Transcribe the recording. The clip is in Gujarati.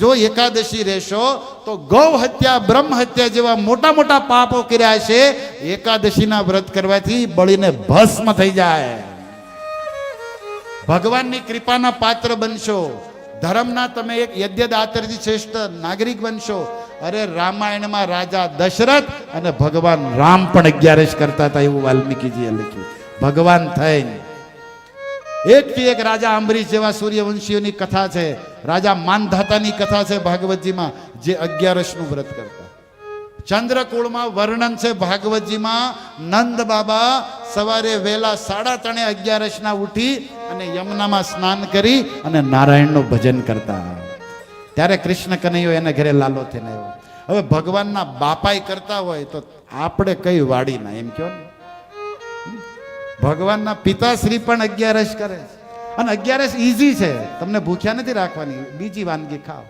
જો એકાદશી રહેશો તો ગૌ હત્યા બ્રહ્મ હત્યા જેવા મોટા મોટા પાપો કર્યા છે એકાદશીના વ્રત કરવાથી બળીને ભસ્મ થઈ જાય. ભગવાનની કૃપાના પાત્ર બનશો. ધર્મના તમે એક યજ્ઞદાતરથી શ્રેષ્ઠ નાગરિક બનશો. અરે રામાયણમાં રાજા દશરથ અને ભગવાન રામ પણ 11 કરતા હતા એવું વાલ્મીકીજીએ લખ્યું. ભગવાન થઈને એકથી એક રાજા અંબરીશ જેવા સૂર્યવંશીઓની કથા છે. રાજા માનધાતાની કથા છે ભાગવતજીમાં જે 11 નું વ્રત કરતા. ચંદ્રકુળમાં વર્ણન છે ભાગવતજીમાં. નંદ બાબા સવારે વહેલા 3:30 11 ના ઉઠી અને યમુનામાં સ્નાન કરી અને નારાયણનું ભજન કરતા. ત્યારે કૃષ્ણ કનૈયો એને ઘરે લાલો થઈને આવ્યો. હવે ભગવાનના બાપાઈ કરતા હોય તો આપણે કઈ વાડીના એમ કહો ને. ભગવાનના પિતાશ્રી પણ 11 કરે અને 11 ઈઝી છે. તમને ભૂખ્યા નથી રાખવાની, બીજી વાનગી ખાઓ.